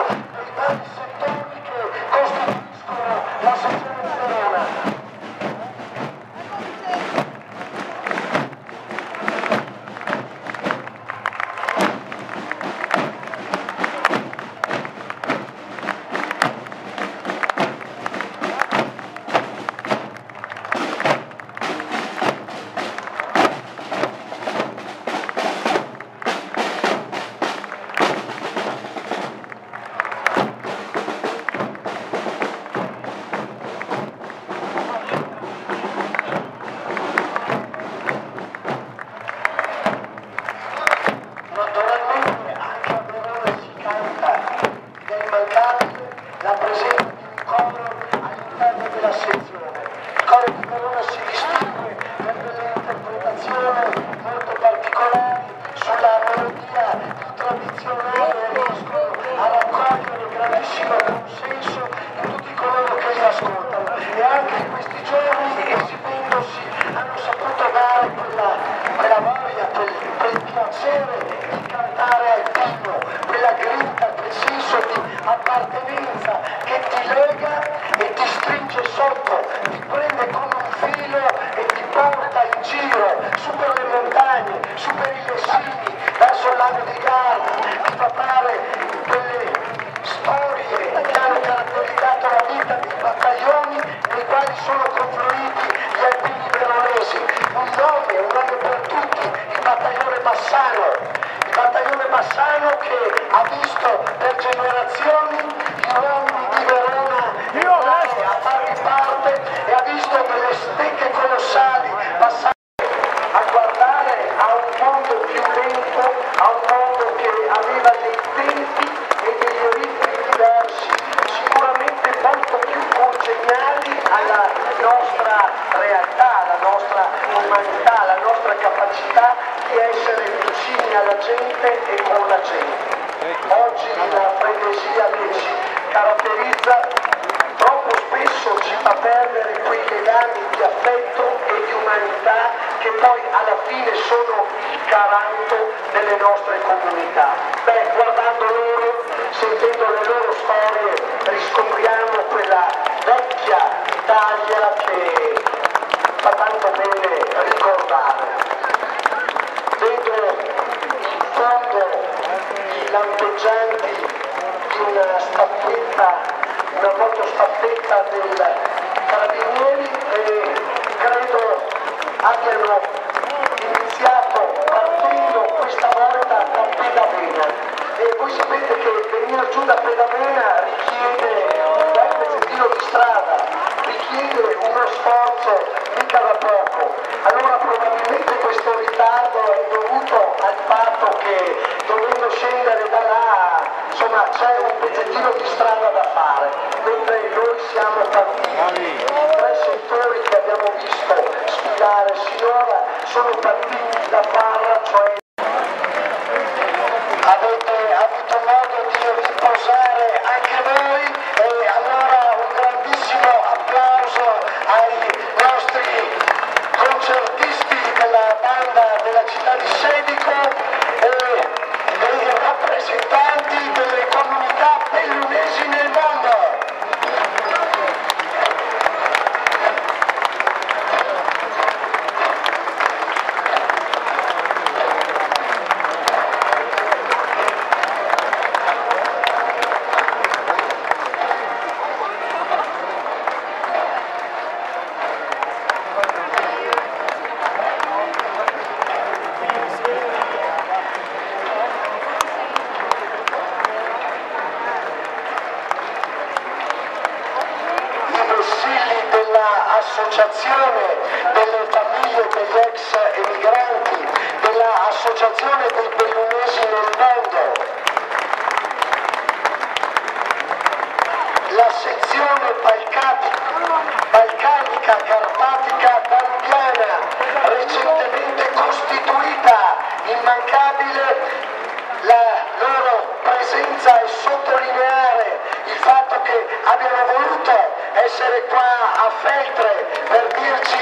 dei vari settori che costituiscono la sezione di Verona. La presenza di un coro all'interno della sezione. Il coro di Verona si distingue per delle interpretazioni molto particolari sulla melodia più tradizionale e riescono a raccogliere grandissimo consenso in tutti coloro che li ascoltano. E anche in questi giorni, esibendosi, hanno saputo dare quella voglia, quel piacere di cantare al pino, quella grinta, quel senso di appartenenza che ti lega e ti stringe sotto, ti prende come un filo e ti porta in giro, su per le montagne, su per i Lessini, verso il lago di Garda, ti fa fare quelle storie che hanno caratterizzato la vita dei battaglioni nei quali sono confluiti gli alpini veronesi. Un nome per tutti, il battaglione Bassano che ha visto per generazioni gli uomini di Verona entrare a farne parte e ha visto delle stecche colossali passare a guardare a un mondo più lento, a un mondo che aveva dei tempi e degli ritmi diversi, sicuramente molto più congeniali alla nostra realtà, alla nostra umanità, alla nostra capacità di essere vicini alla gente e con la gente. Oggi la frenesia che ci caratterizza troppo spesso ci fa perdere quei legami di affetto e di umanità che poi alla fine sono il garanto delle nostre comunità. Guardando loro, sentendo le loro storie, riscopriamo quella vecchia Italia che fa tanto bene ricordare. Vedo in fondo i lampeggianti di una staffetta, una motostaffetta del Carabinieri e credo abbiano iniziato partendo questa volta da Pedavena. E voi sapete che venire giù da Pedavena richiede un bel pezzettino di strada, richiede uno sforzo mica da poco. Allora probabilmente questo ritardo è dovuto al fatto che dovendo scendere da là, insomma, c'è un pezzettino di strada da fare, mentre noi siamo partiti. I tre settori che abbiamo visto sfilare sinora sono partiti da Parra, cioè avete avuto modo di riposare anche voi e allora un grandissimo applauso ai nostri concertisti della banda della città di Sedico e dei rappresentanti delle comunità bellunesi nel mondo. Dell'associazione delle famiglie degli ex emigranti, dell'associazione dei bellunesi nel mondo, la sezione balcanica carpatica danubiana recentemente costituita, immancabile la loro presenza e sottolineare il fatto che abbiano voluto essere qua a Feltre per dirci